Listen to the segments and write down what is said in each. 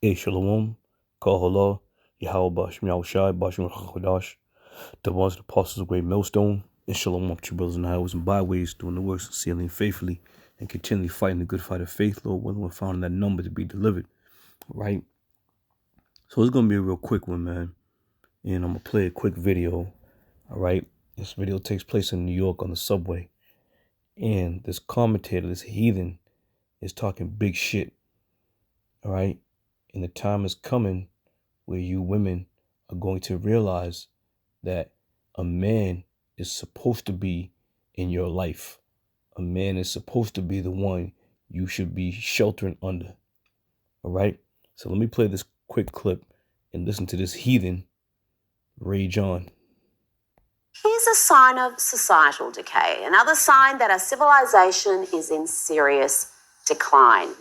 Shalom, Kahala, Yahweh Bashim Yahushai, Bashim Chodash, the ones the apostles of Great Millstone, and Shalom up to brothers and highways and byways, doing the works sincerely and faithfully, and continually fighting the good fight of faith, Lord, willing we're found in that number to be delivered. Right? So it's gonna be a real quick one, man. And I'm gonna play a quick video. Alright. This video takes place in New York on the subway. And this commentator, this heathen, is talking big shit. Alright? And the time is coming where you women are going to realize that a man is supposed to be in your life. A man is supposed to be the one you should be sheltering under. All right? So let me play this quick clip and listen to this heathen rage on. Here's a sign of societal decay, another sign that our civilization is in serious decline.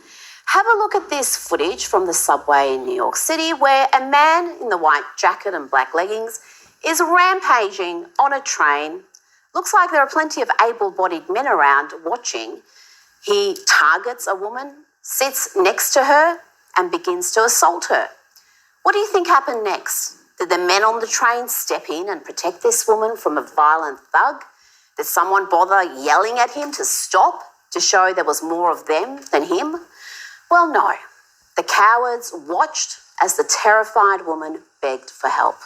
Have a look at this footage from the subway in New York City where a man in the white jacket and black leggings is rampaging on a train. Looks like there are plenty of able-bodied men around watching. He targets a woman, sits next to her, and begins to assault her. What do you think happened next? Did the men on the train step in and protect this woman from a violent thug? Did someone bother yelling at him to stop, to show there was more of them than him? Well, no. The cowards watched as the terrified woman begged for help.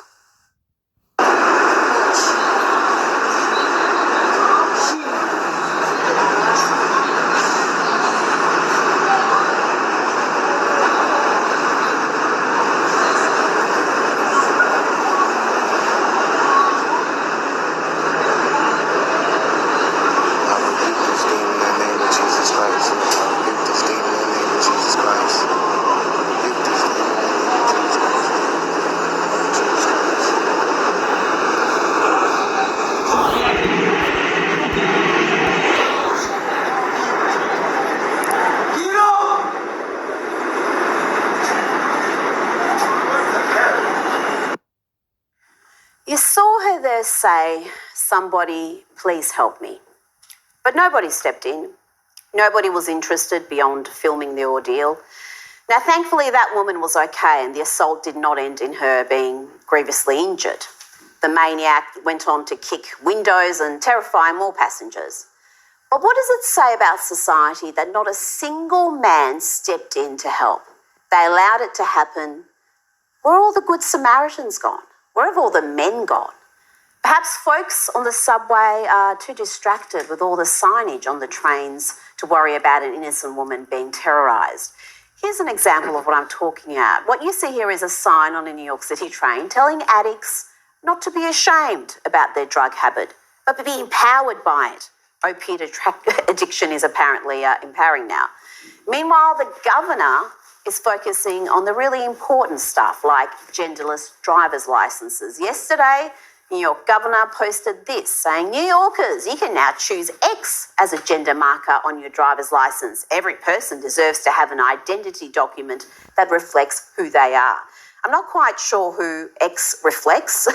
You saw her there say, "Somebody, please help me." But nobody stepped in. Nobody was interested beyond filming the ordeal. Now, thankfully, that woman was okay and the assault did not end in her being grievously injured. The maniac went on to kick windows and terrify more passengers. But what does it say about society that not a single man stepped in to help? They allowed it to happen. Where are all the good Samaritans gone? Where have all the men gone? Perhaps folks on the subway are too distracted with all the signage on the trains to worry about an innocent woman being terrorised. Here's an example of what I'm talking about. What you see here is a sign on a New York City train telling addicts not to be ashamed about their drug habit, but to be empowered by it. Opiate addiction is apparently empowering now. Meanwhile, the governor is focusing on the really important stuff like genderless driver's licenses. Yesterday, New York governor posted this saying, "New Yorkers, you can now choose X as a gender marker on your driver's license. Every person deserves to have an identity document that reflects who they are." I'm not quite sure who X reflects, who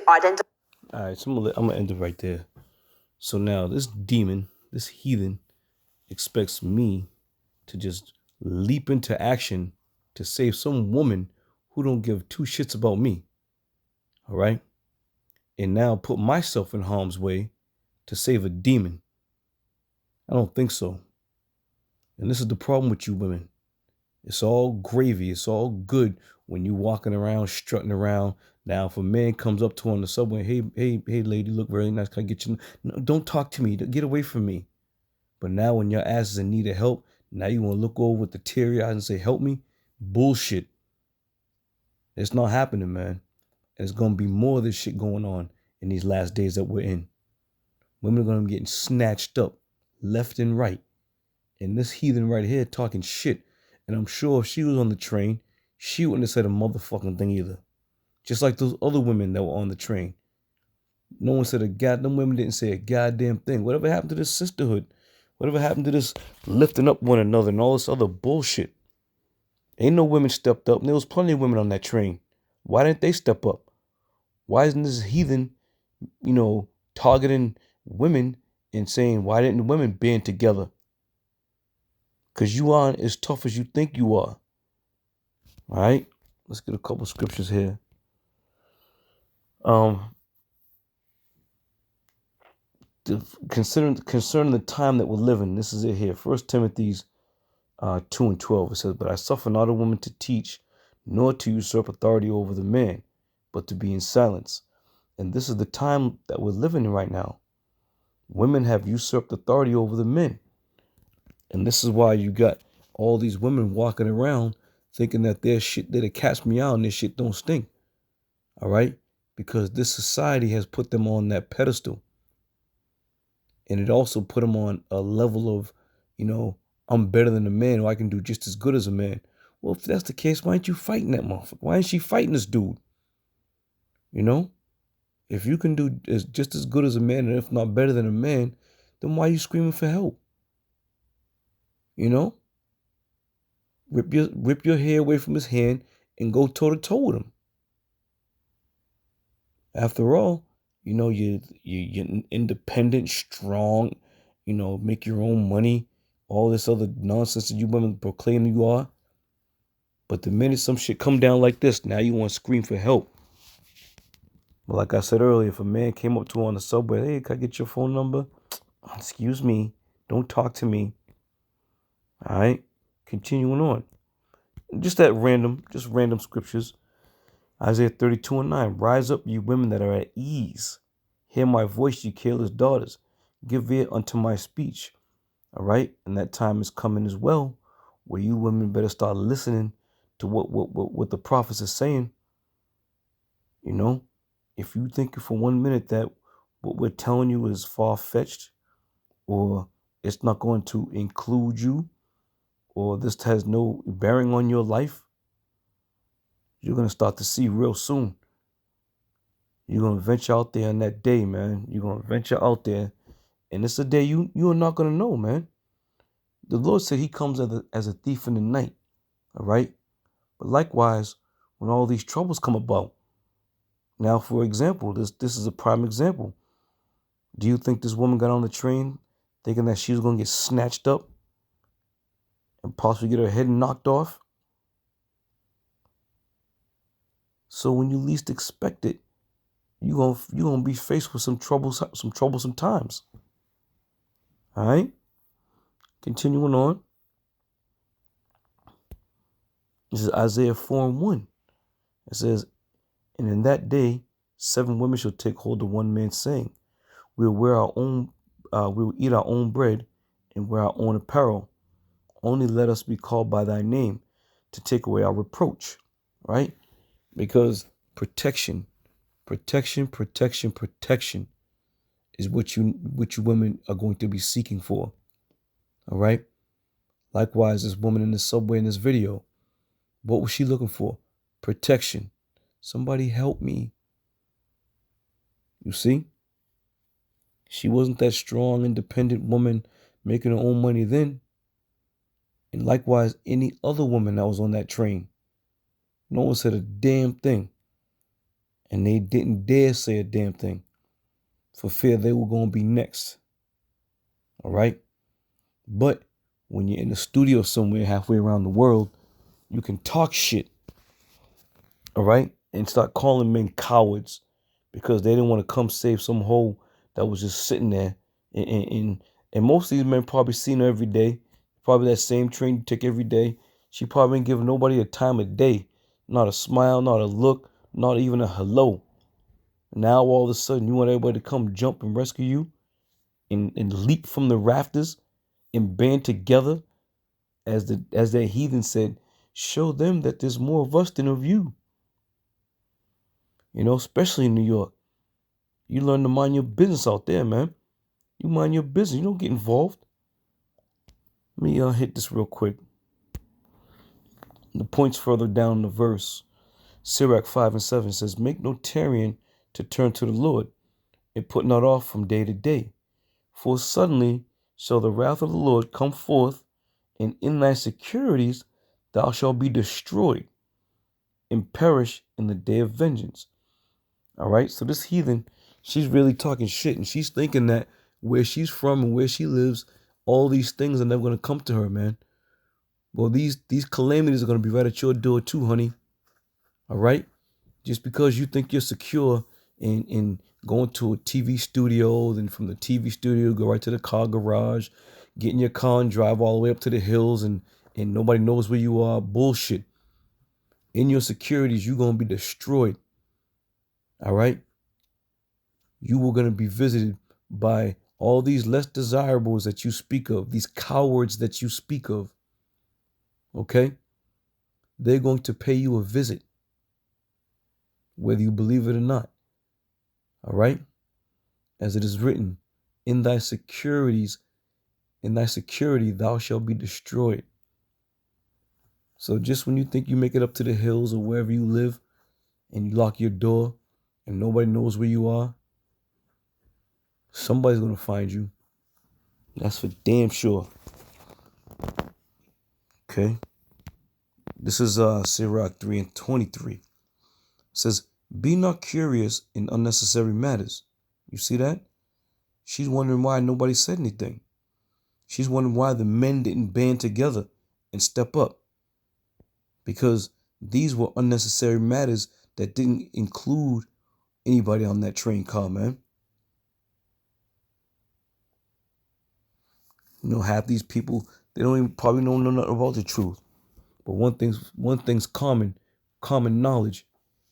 identifies. All right, so I'm gonna end it right there. So now this demon, this heathen, expects me to just leap into action to save some woman who don't give two shits about me. All right? And now put myself in harm's way to save a demon. I don't think so. And this is the problem with you women. It's all gravy. It's all good when you walking around, strutting around. Now, if a man comes up to her on the subway, hey, lady, look very nice. Can I get you? No, don't talk to me. Get away from me. But now when your ass is in need of help, now you want to look over with the teary eyes and say, help me? Bullshit. It's not happening, man. And it's going to be more of this shit going on in these last days that we're in. Women are going to be getting snatched up left and right. And this heathen right here talking shit. And I'm sure if she was on the train, she wouldn't have said a motherfucking thing either. Just like those other women that were on the train. No one said a goddamn, women didn't say a goddamn thing. Whatever happened to this sisterhood? Whatever happened to this lifting up one another and all this other bullshit? Ain't no women stepped up. And there was plenty of women on that train. Why didn't they step up? Why isn't this heathen, targeting women and saying, why didn't the women band together? because you aren't as tough as you think you are. All right, let's get a couple scriptures here. Concerning the time that we're living, this is it here. 1 Timothy 2:12. It says, "But I suffer not a woman to teach, nor to usurp authority over the man, but to be in silence." And this is the time that we're living in right now. Women have usurped authority over the men. And this is why you got all these women walking around thinking that their shit, that it catch me out and their shit don't stink. All right? Because this society has put them on that pedestal. And it also put them on a level of, I'm better than a man, or I can do just as good as a man. Well, if that's the case, why aren't you fighting that motherfucker? Why ain't she fighting this dude? If you can do just as good as a man, and if not better than a man, then why are you screaming for help? Rip your hair away from his hand and go toe to toe with him. After all, you're independent, strong, make your own money, all this other nonsense that you women proclaim you are. But the minute some shit come down like this, now you want to scream for help. But like I said earlier, if a man came up to her on the subway, "Hey, can I get your phone number?" "Excuse me, don't talk to me." All right, continuing on. Just random scriptures. Isaiah 32:9. "Rise up, you women that are at ease. Hear my voice, you careless daughters. Give ear unto my speech." All right, and that time is coming as well, where you women better start listening to what the prophets are saying. If you think for 1 minute that what we're telling you is far-fetched, or it's not going to include you, or this has no bearing on your life, you're going to start to see real soon. You're going to venture out there on that day, man. You're going to venture out there, and it's a day you are not going to know, man. The Lord said he comes as a thief in the night, all right? But likewise, when all these troubles come about, now, for example, this is a prime example. Do you think this woman got on the train thinking that she was going to get snatched up and possibly get her head knocked off? So when you least expect it, you're gonna be faced with some troublesome times. All right? Continuing on. This is Isaiah 4:1. It says, "And in that day, 7 women shall take hold of one man, saying, we'll eat our own bread and wear our own apparel. Only let us be called by thy name to take away our reproach." Right? Because protection is what you women are going to be seeking for. All right? Likewise, this woman in the subway in this video, what was she looking for? Protection. Somebody help me. You see? She wasn't that strong, independent woman making her own money then. And likewise, any other woman that was on that train. No one said a damn thing. And they didn't dare say a damn thing for fear they were going to be next. All right? But when you're in a studio somewhere halfway around the world, you can talk shit. All right? And start calling men cowards because they didn't want to come save some hoe that was just sitting there. And most of these men probably seen her every day. Probably that same train you take every day. She probably ain't giving nobody a time of day. Not a smile, not a look, not even a hello. Now all of a sudden you want everybody to come jump and rescue you and leap from the rafters and band together, as that heathen said, show them that there's more of us than of you. Especially in New York. You learn to mind your business out there, man. You mind your business. You don't get involved. Let me hit this real quick. The points further down the verse. Sirach 5:7 says, "Make no tarrying to turn to the Lord, and put not off from day to day. For suddenly shall the wrath of the Lord come forth, and in thy securities thou shalt be destroyed, and perish in the day of vengeance." All right, so this heathen, she's really talking shit, and she's thinking that where she's from and where she lives, all these things are never going to come to her, man. Well, these calamities are going to be right at your door too, honey. All right? Just because you think you're secure in going to a TV studio, then from the TV studio, go right to the car garage, get in your car and drive all the way up to the hills and nobody knows where you are. Bullshit. In your securities, you're going to be destroyed. All right? You were going to be visited by all these less desirables that you speak of, these cowards that you speak of. Okay? They're going to pay you a visit, whether you believe it or not. All right? As it is written, in thy security, thou shalt be destroyed. So just when you think you make it up to the hills or wherever you live and you lock your door and nobody knows where you are, somebody's going to find you. That's for damn sure. Okay? This is Sirach 3:23. It says, be not curious in unnecessary matters. You see that? She's wondering why nobody said anything. She's wondering why the men didn't band together and step up. Because these were unnecessary matters that didn't include anybody on that train car, man. You know, half these people, they don't even probably know nothing about the truth. But one thing's common knowledge.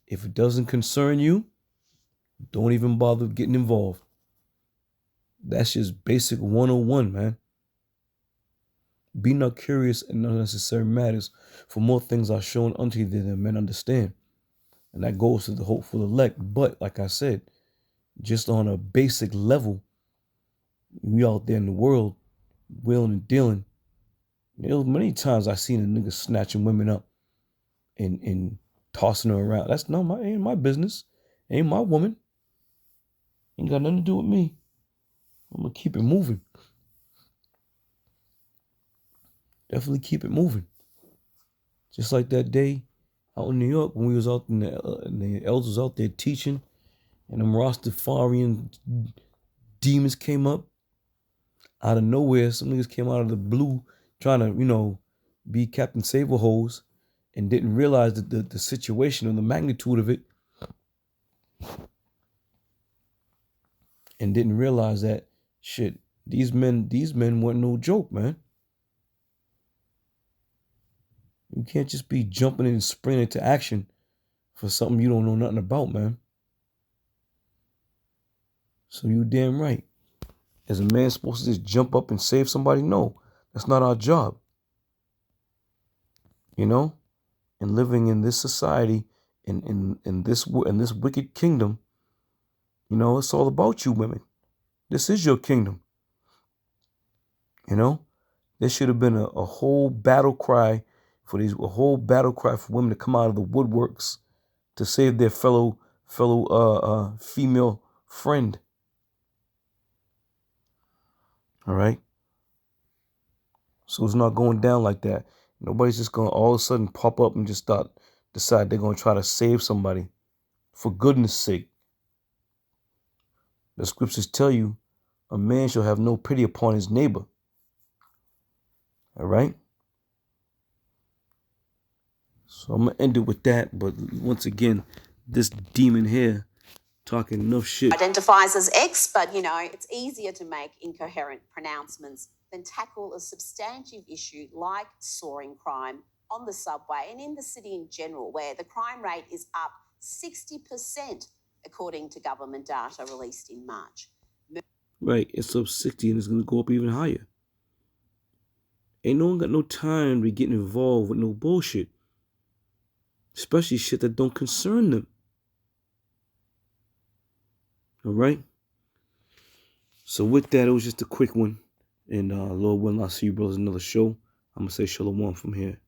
If it doesn't concern you, don't even bother getting involved. That's just basic 101, man. Be not curious in unnecessary matters, for more things are shown unto you than men understand. And that goes to the hopeful elect. But like I said, just on a basic level, we out there in the world, wheeling and dealing. There was many times I seen a nigga snatching women up and tossing her around. That's ain't my business. Ain't my woman. Ain't got nothing to do with me. I'm gonna keep it moving. Definitely keep it moving. Just like that day out in New York when we was out and the elders was out there teaching, and them Rastafarian demons came up out of nowhere. Some niggas came out of the blue trying to, be Captain Saberhose and didn't realize that the situation and the magnitude of it, and didn't realize that shit. These men weren't no joke, man. You can't just be jumping in and springing into action for something you don't know nothing about, man. So you damn right. Is a man supposed to just jump up and save somebody? No, that's not our job. And living in this society, in this wicked kingdom, it's all about you women. This is your kingdom. There should have been a whole battle cry for women to come out of the woodworks to save their fellow female friend. All right. So it's not going down like that. Nobody's just going to all of a sudden pop up and just decide they're going to try to save somebody. For goodness sake. The scriptures tell you a man shall have no pity upon his neighbor. All right. So I'm going to end it with that. But once again, this demon here talking enough shit. Identifies as X, but it's easier to make incoherent pronouncements than tackle a substantive issue like soaring crime on the subway and in the city in general, where the crime rate is up 60%, according to government data released in March. Right, it's up 60 and it's going to go up even higher. Ain't no one got no time to be getting involved with no bullshit. Especially shit that don't concern them. All right? So with that, it was just a quick one. And Lord willing, I'll see you brothers in another show. I'm going to say shalom from here.